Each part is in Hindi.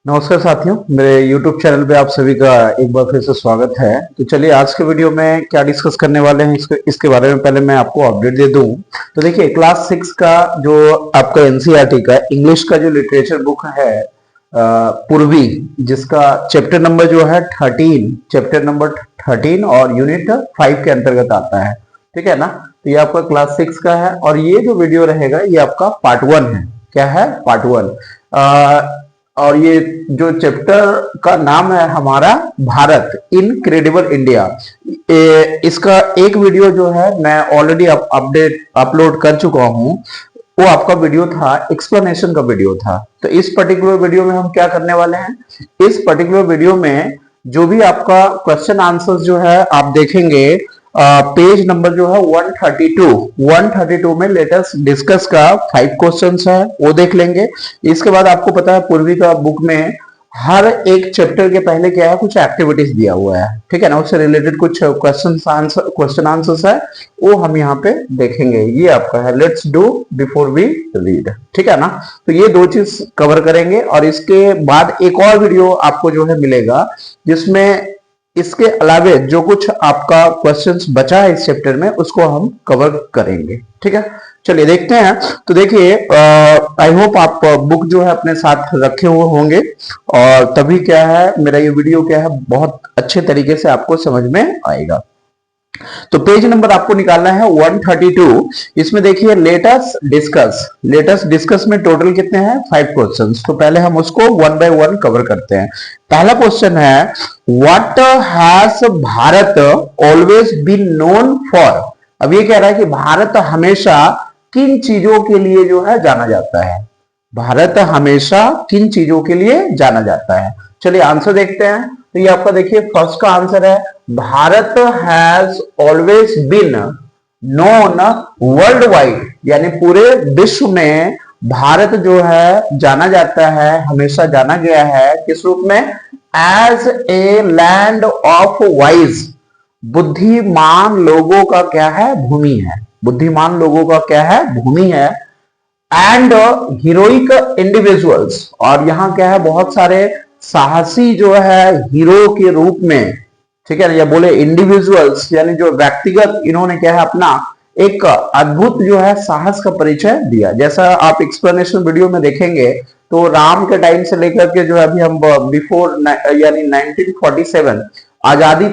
नमस्कार साथियों, मेरे YouTube चैनल पे आप सभी का एक बार फिर से स्वागत है। तो चलिए आज के वीडियो में क्या डिस्कस करने वाले हैं इसके बारे में पहले मैं आपको अपडेट दे दूं। तो देखिए क्लास 6 का जो आपका एनसीईआरटी का इंग्लिश का जो लिटरेचर बुक है पूर्वी, जिसका चैप्टर नंबर जो है 13, चैप्टर नंबर 13 और यूनिट 5 के अंतर्गत आता है। ठीक है ना। तो ये आपका क्लास 6 का है और ये जो वीडियो रहेगा ये आपका पार्ट 1 है। क्या है? पार्ट 1। और ये जो चैप्टर का नाम है हमारा भारत इनक्रेडिबल इंडिया। इसका एक वीडियो जो है मैं ऑलरेडी अपलोड कर चुका हूं। वो आपका वीडियो था, एक्सप्लेनेशन का वीडियो था। तो इस पर्टिकुलर वीडियो में हम क्या करने वाले हैं, इस पर्टिकुलर वीडियो में जो भी आपका क्वेश्चन आंसर जो है आप देखेंगे, पेज नंबर जो है 132 में लेटेस्ट डिस्कस का 5 क्वेश्चंस है वो देख लेंगे। इसके बाद आपको पता है पूर्वी का बुक में हर एक चैप्टर के पहले क्या है, कुछ एक्टिविटीज दिया हुआ है। ठीक है ना, उससे रिलेटेड कुछ क्वेश्चन आंसर्स है वो हम यहाँ पे देखेंगे। ये आपका है let's do before we read. ठीक है ना। तो ये दो चीज कवर करेंगे और इसके बाद एक और वीडियो आपको जो है मिलेगा जिसमें इसके अलावे जो कुछ आपका क्वेश्चंस बचा है इस चैप्टर में उसको हम कवर करेंगे। ठीक है, चलिए देखते हैं। तो देखिए आई होप आप बुक जो है अपने साथ रखे हुए होंगे और तभी क्या है मेरा ये वीडियो क्या है बहुत अच्छे तरीके से आपको समझ में आएगा। तो पेज नंबर आपको निकालना है 132। इसमें देखिए लेटेस्ट डिस्कस में टोटल कितने हैं, 5 क्वेश्चंस। तो पहले हम उसको 1 बाय 1 कवर करते हैं। पहला क्वेश्चन है what has Bharat always been known for. अब ये कह रहा है कि भारत हमेशा किन चीजों के लिए जो है जाना जाता है, भारत हमेशा किन चीजों के लिए जाना जाता है। चलिए आंसर देखते हैं। तो ये आपका देखिए फर्स्ट का आंसर है Bharat has always been known worldwide, यानी पूरे विश्व में भारत जो है जाना जाता है, हमेशा जाना गया है किस रूप में, as a land of wise, बुद्धिमान लोगों का क्या है, भूमि है। बुद्धिमान लोगों का क्या है, भूमि है। एंड हीरोइक इंडिविजुअल्स, और यहां क्या है बहुत सारे साहसी जो है हीरो के रूप में। ठीक है ना, या बोले इंडिविजुअल्स यानी जो व्यक्तिगत इन्होंने क्या है अपना एक अद्भुत जो है साहस का परिचय दिया। जैसा आप एक्सप्लेनेशन वीडियो में देखेंगे तो राम के टाइम से लेकर के जो अभी हम बिफोर यानी 1947 आजादी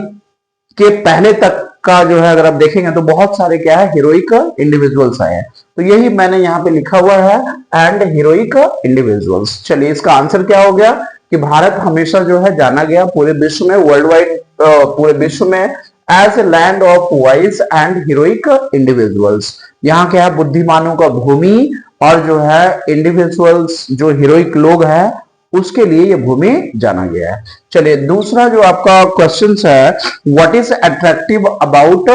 के पहले तक का जो है अगर आप देखेंगे तो बहुत सारे क्या है हीरोइक इंडिविजुअल्स आए हैं। तो यही मैंने यहाँ पे लिखा हुआ है एंड हीरोइक इंडिविजुअल्स। चलिए इसका आंसर क्या हो गया कि भारत हमेशा जो है जाना गया पूरे विश्व में, वर्ल्ड वाइड पूरे विश्व में as a land of wise and heroic individuals. यहाँ क्या है बुद्धिमानों का भूमि और जो है इंडिविजुअल्स जो हीरोइक लोग हैं उसके लिए ये भूमि जाना गया है। चलिए दूसरा जो आपका क्वेश्चन है what is attractive about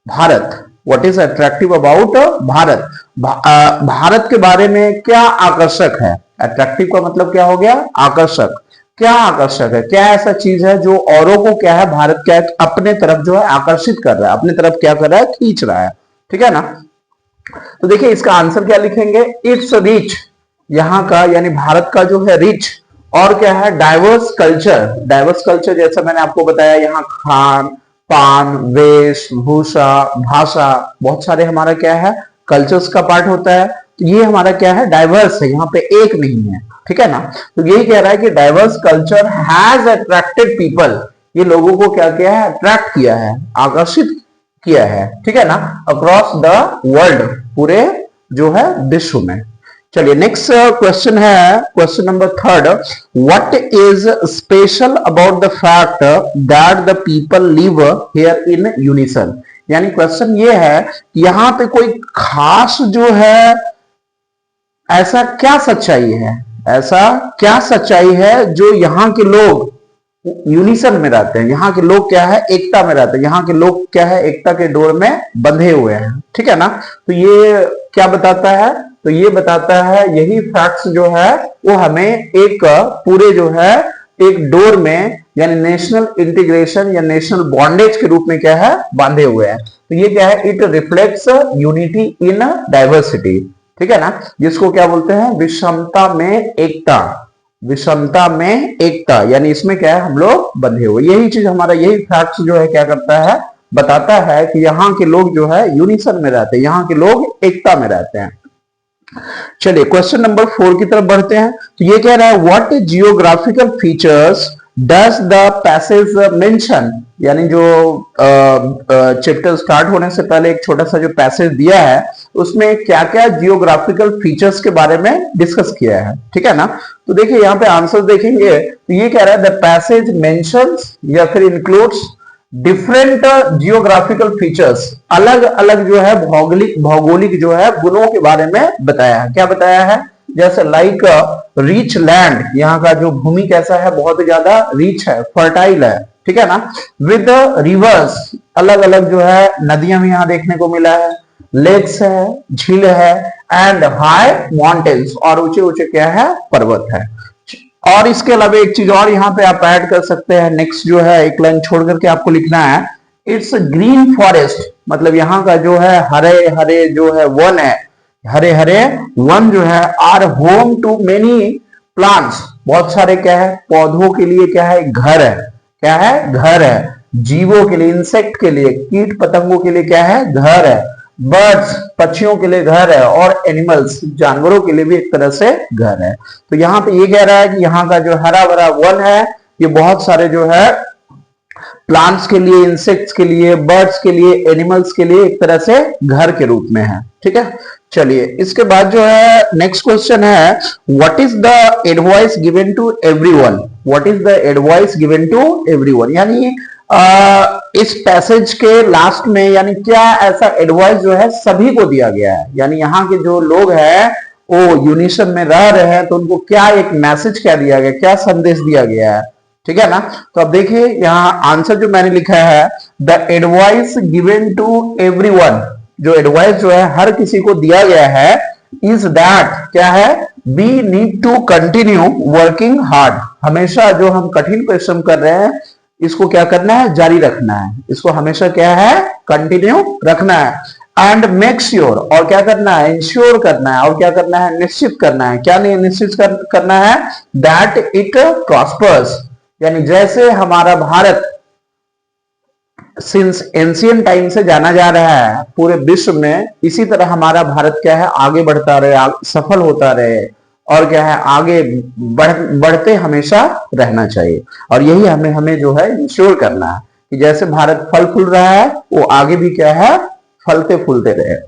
Bharat, what is attractive about Bharat, Bharat के बारे में क्या आकर्षक है। अट्रैक्टिव का मतलब क्या हो गया, आकर्षक। क्या आकर्षक है, क्या ऐसा चीज है जो औरों को क्या है भारत क्या है अपने तरफ जो है आकर्षित कर रहा है, अपने तरफ क्या कर रहा है, खींच रहा है। ठीक है ना। तो देखिए इसका आंसर क्या लिखेंगे, इट्स रिच, यहाँ का यानी भारत का जो है रिच और क्या है डाइवर्स कल्चर। डाइवर्स कल्चर जैसा मैंने आपको बताया यहाँ खान पान वेशभूषा भाषा बहुत सारे हमारा क्या है कल्चर्स का पार्ट होता है। तो ये हमारा क्या है डाइवर्स है, यहाँ पे एक नहीं है। ठीक है ना। तो यही कह रहा है कि diverse culture has attracted people, ये लोगों को क्या किया है, अट्रैक्ट किया है, आकर्षित किया है। ठीक है ना, अक्रॉस द वर्ल्ड, पूरे जो है विश्व में। चलिए नेक्स्ट क्वेश्चन है question number 3, what is special about the fact that the people live here in unison. यानी क्वेश्चन ये है कि यहां पे कोई खास जो है ऐसा क्या सच्चाई है, ऐसा क्या सच्चाई है जो यहाँ के लोग यूनिसन में रहते हैं, यहाँ के लोग क्या है एकता में रहते हैं, यहाँ के लोग क्या है एकता के डोर में बंधे हुए हैं। ठीक है ना। तो ये क्या बताता है, तो ये बताता है यही फैक्ट्स जो है वो हमें एक पूरे जो है एक डोर में यानी नेशनल इंटीग्रेशन या नेशनल बॉन्डेज के रूप में क्या है बांधे हुए हैं। तो ये क्या है, it reflects unity in diversity. ठीक है ना, जिसको क्या बोलते हैं, विषमता में एकता। विषमता में एकता यानी इसमें क्या है, हम लोग बंधे हुए। यही चीज हमारा, यही फैक्ट जो है क्या करता है, बताता है कि यहाँ के लोग जो है यूनिसन में रहते हैं, यहाँ के लोग एकता में रहते हैं। चलिए क्वेश्चन नंबर 4 की तरफ बढ़ते हैं। तो ये कह रहा है what geographical features does the passage mention, यानी जो चैप्टर स्टार्ट होने से पहले एक छोटा सा जो पैसेज दिया है उसमें क्या क्या जियोग्राफिकल फीचर्स के बारे में डिस्कस किया है, ठीक है ना। तो देखिए यहाँ पे आंसर देखेंगे तो ये कह रहा है द पैसेज मेंशंस या फिर इंक्लूड्स डिफरेंट जियोग्राफिकल फीचर्स, अलग अलग जो है भौगोलिक जो है गुणों के बारे में बताया है। क्या बताया है, जैसे लाइक रिच लैंड, यहाँ का जो भूमि कैसा है, बहुत ज्यादा रिच है, फर्टाइल है, ठीक है ना। विद रिवर्स, अलग अलग जो है नदियां भी यहाँ देखने को मिला है, लेक्स है, झील है, एंड हाई माउंटेन्स, और ऊंचे ऊंचे क्या है, पर्वत है। और इसके अलावा एक चीज और यहाँ पे आप ऐड कर सकते हैं, नेक्स्ट जो है एक लाइन छोड़ करके आपको लिखना है, इट्स ग्रीन फॉरेस्ट, मतलब यहाँ का जो है हरे हरे जो है वन है, हरे हरे वन जो है are home to many plants, बहुत सारे क्या है, पौधों के लिए क्या है, घर है, क्या है, घर है, जीवों के लिए, इंसेक्ट के लिए, कीट पतंगों के लिए क्या है, घर है, बर्ड्स, पक्षियों के लिए घर है, और एनिमल्स, जानवरों के लिए भी एक तरह से घर है। तो यहाँ पे ये कह रहा है कि यहाँ का जो हरा भरा वन है ये बहुत सारे जो है प्लांट्स के लिए, इंसेक्ट्स के लिए, बर्ड्स के लिए, एनिमल्स के लिए एक तरह से घर के रूप में है, ठीक है। चलिए इसके बाद जो है नेक्स्ट क्वेश्चन है, what is the advice given to everyone, what is the advice given to everyone, यानी इस पैसेज के लास्ट में यानी क्या ऐसा एडवाइस जो है सभी को दिया गया है, यानी यहाँ के जो लोग हैं वो यूनिसन में रह रहे हैं तो उनको क्या एक मैसेज क्या दिया गया, क्या संदेश दिया गया है, ठीक है ना। तो अब देखिए यहाँ आंसर जो मैंने लिखा है, the advice given to everyone, जो एडवाइस जो है हर किसी को दिया गया है, इज दैट क्या है, we need to continue working hard, हमेशा जो हम कठिन परिश्रम कर रहे हैं इसको क्या करना है, जारी रखना है, इसको हमेशा क्या है, कंटिन्यू रखना है, एंड मेक श्योर, और क्या करना है, इंश्योर करना है, और क्या करना है, निश्चित करना है, क्या नहीं निश्चित करना है, दैट इट प्रॉस्पर्स, यानी जैसे हमारा भारत सिंस एंशियंट टाइम से जाना जा रहा है पूरे विश्व में, इसी तरह हमारा भारत क्या है, आगे बढ़ता रहे, सफल होता रहे, और क्या है, आगे बढ़ते हमेशा रहना चाहिए। और यही हमें जो है इंश्योर करना है कि जैसे भारत फल फूल रहा है वो आगे भी क्या है, फलते फूलते रहे।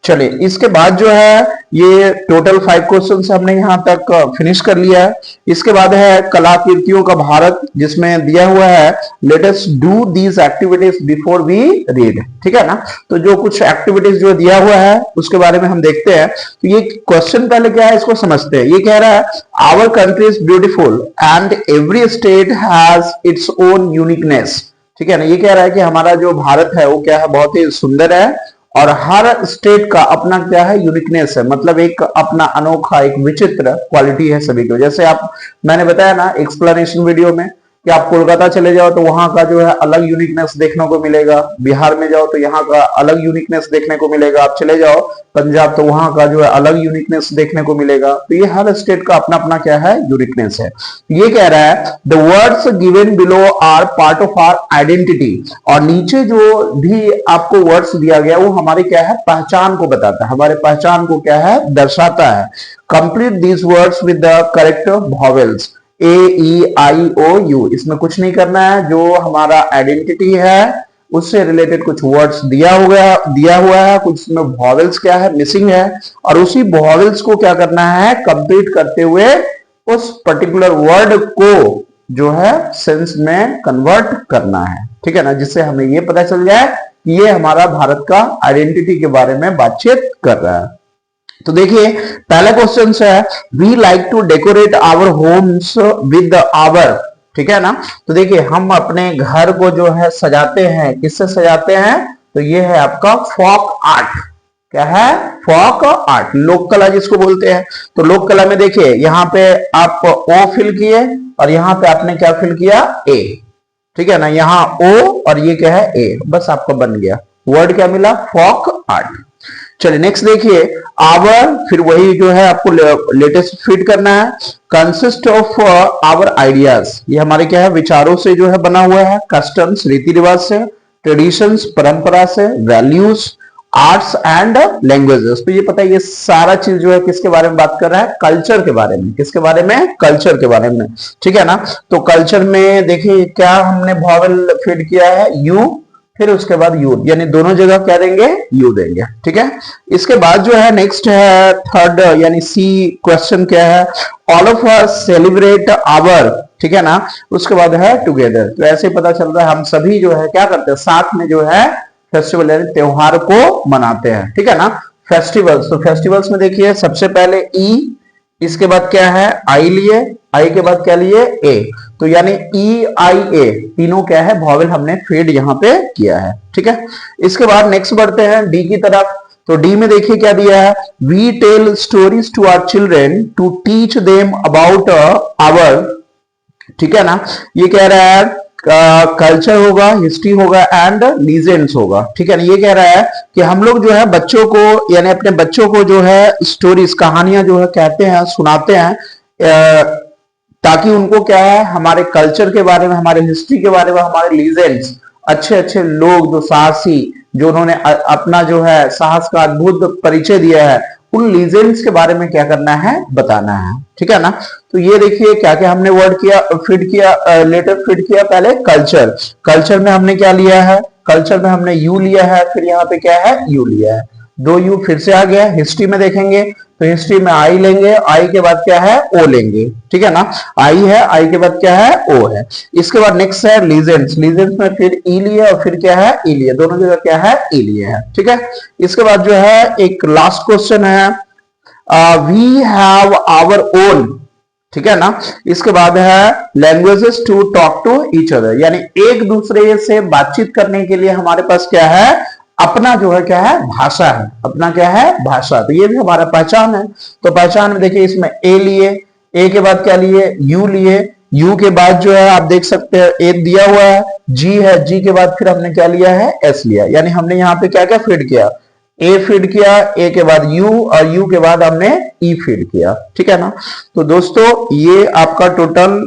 चलिए इसके बाद जो है ये टोटल 5 क्वेश्चन हमने यहाँ तक फिनिश कर लिया है। इसके बाद है कलाकृतियों का भारत, जिसमें दिया हुआ है let us do these activities before we read, ठीक है ना। तो जो कुछ एक्टिविटीज जो दिया हुआ है उसके बारे में हम देखते हैं। तो ये क्वेश्चन पहले क्या है इसको समझते हैं। ये कह रहा है our country is beautiful and every state has its own uniqueness, ठीक है ना। ये कह रहा है कि हमारा जो भारत है वो क्या है, बहुत ही सुंदर है और हर स्टेट का अपना क्या है, यूनिकनेस है, मतलब एक अपना अनोखा एक विचित्र क्वालिटी है सभी को। जैसे आप मैंने बताया ना एक्सप्लेनेशन वीडियो में कि आप कोलकाता चले जाओ तो वहां का जो है अलग यूनिकनेस देखने को मिलेगा, बिहार में जाओ तो यहाँ का अलग यूनिकनेस देखने को मिलेगा, आप चले जाओ पंजाब तो वहां का जो है अलग यूनिकनेस देखने को मिलेगा। तो ये हर स्टेट का अपना अपना क्या है, यूनिकनेस है। ये कह रहा है the words given below are part of our identity, और नीचे जो भी आपको वर्ड्स दिया गया वो हमारे क्या है, पहचान को बताता है, हमारे पहचान को क्या है, दर्शाता है। Complete these words with the correct vowels, A E I O U, इसमें कुछ नहीं करना है, जो हमारा आइडेंटिटी है उससे रिलेटेड कुछ वर्ड्स दिया हुआ है, कुछ इसमें वॉवेल्स क्या है, मिसिंग है, और उसी वॉवेल्स को क्या करना है, कंप्लीट करते हुए उस पर्टिकुलर वर्ड को जो है सेंस में कन्वर्ट करना है, ठीक है ना, जिससे हमें ये पता चल जाए कि ये हमारा भारत का आइडेंटिटी के बारे में बातचीत कर रहा है। तो देखिए पहला क्वेश्चन है we like to decorate our homes with our, ठीक है ना। तो देखिए हम अपने घर को जो है सजाते हैं, किससे सजाते हैं, तो ये है आपका फोक आर्ट, क्या है, फोक आर्ट, लोक कला जिसको बोलते हैं। तो लोक कला में देखिए यहाँ पे आप ओ फिल किए और यहाँ पे आपने क्या फिल किया, ए, ठीक है ना, यहाँ ओ और ये क्या है, ए, बस आपका बन गया, वर्ड क्या मिला, फोक आर्ट। चलिए नेक्स्ट देखिए, आवर, फिर वही जो है आपको लेटेस्ट फिट करना है। कंसिस्ट ऑफ आवर आइडियाज, ये हमारे क्या है, विचारों से जो है बना हुआ है। कस्टम्स, रीति रिवाज से। ट्रेडिशंस, परंपरा से। Values, arts and languages. तो ये पता है, ये सारा चीज जो है किसके बारे में बात कर रहा है, कल्चर के बारे में। किसके बारे में, कल्चर के बारे में, ठीक है ना। तो कल्चर में देखिए क्या हमने वॉवेल फिट किया है, यू, फिर उसके बाद यू, यानी दोनों जगह क्या देंगे, यू देंगे, ठीक है। इसके बाद जो है नेक्स्ट है थर्ड यानी सी क्वेश्चन क्या है, all of us celebrate our, ठीक है ना। उसके बाद है टुगेदर। तो ऐसे ही पता चल रहा है हम सभी जो है क्या करते हैं, साथ में जो है फेस्टिवल यानी त्योहार को मनाते हैं, ठीक है ना। फेस्टिवल्स, तो फेस्टिवल्स में देखिए सबसे पहले ई, इसके बाद क्या है आई लिए, आई के बाद क्या लिए ए, तो यानी ई आई ए तीनों क्या है वॉवेल हमने फीड यहां पे किया है, ठीक है। इसके बाद नेक्स्ट बढ़ते हैं डी की तरफ। तो डी में देखिए क्या दिया है, we tell stories to our children to teach them about our, ठीक है ना। ये कह रहा है कल्चर होगा, हिस्ट्री होगा एंड लीजेंड्स होगा, ठीक है ना। ये कह रहा है कि हम लोग जो है बच्चों को यानी अपने बच्चों को जो है स्टोरीज, कहानियां जो है कहते हैं, सुनाते हैं, ताकि उनको क्या है हमारे कल्चर के बारे में, हमारे हिस्ट्री के बारे में, हमारे लीजेंड्स, अच्छे अच्छे लोग जो साहसी, जो उन्होंने अपना जो है साहस का अद्भुत परिचय दिया है, उन लीजेंड्स के बारे में क्या करना है, बताना है, ठीक है ना। तो ये देखिए क्या क्या हमने वर्ड किया, फिट किया, लेटर फिट किया। पहले कल्चर, कल्चर में हमने क्या लिया है, कल्चर में हमने यू लिया है, फिर यहाँ पे क्या है यू लिया है, दो यू फिर से आ गया। हिस्ट्री में देखेंगे तो हिस्ट्री में आई लेंगे, आई के बाद क्या है ओ लेंगे, ठीक है ना। आई है, आई के बाद क्या है ओ है। इसके बाद नेक्स्ट है लीजेंड्स, लीजेंड्स में फिर ई लिए और फिर क्या है ई लिए, दोनों जगह क्या है ई लिए है, ठीक है। इसके बाद जो है एक लास्ट क्वेश्चन है, वी हैव आवर ओन, ठीक है ना। इसके बाद है languages to talk to each other, यानी एक दूसरे से बातचीत करने के लिए हमारे पास क्या है, अपना जो है क्या है भाषा है, अपना क्या है भाषा। तो ये भी हमारा पहचान है। तो पहचान में देखिए इसमें ए लिए, ए के बाद क्या लिए यू लिए, यू के बाद जो है आप देख सकते हैं ए दिया हुआ है, जी है, जी के बाद फिर हमने क्या लिया है एस लिया, यानी हमने यहाँ पे क्या क्या फीड किया, ए फीड किया, ए के बाद यू और यू के बाद हमने ई फीड किया, ठीक है ना। तो दोस्तों ये आपका टोटल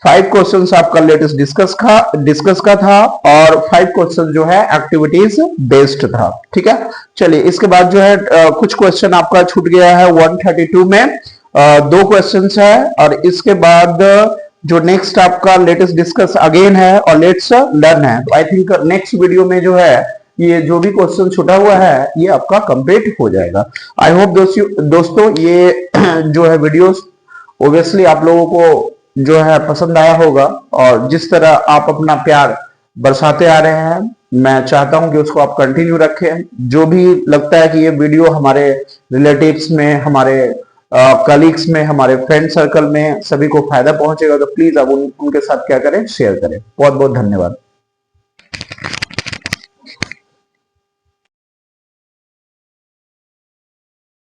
5 क्वेश्चंस आपका लेटेस्ट डिस्कस का था और 5 क्वेश्चन जो है एक्टिविटीज बेस्ड था, ठीक है। चलिए इसके बाद जो है कुछ क्वेश्चन आपका छूट गया है 132 में, 2 क्वेश्चंस है और इसके बाद जो नेक्स्ट आपका लेटेस्ट डिस्कस अगेन है और लेट्स लर्न है। तो आई थिंक नेक्स्ट वीडियो में जो है ये जो भी क्वेश्चन छूटा हुआ है ये आपका कंप्लीट हो जाएगा। आई होप दोस्तों ये जो है वीडियोस ओब्वियसली आप लोगों को जो है पसंद आया होगा और जिस तरह आप अपना प्यार बरसाते आ रहे हैं, मैं चाहता हूं कि उसको आप कंटिन्यू रखें। जो भी लगता है कि ये वीडियो हमारे रिलेटिव्स में, हमारे कलीग्स में, हमारे फ्रेंड सर्कल में सभी को फायदा पहुंचेगा तो प्लीज आप उनके साथ क्या करें, शेयर करें। बहुत बहुत धन्यवाद।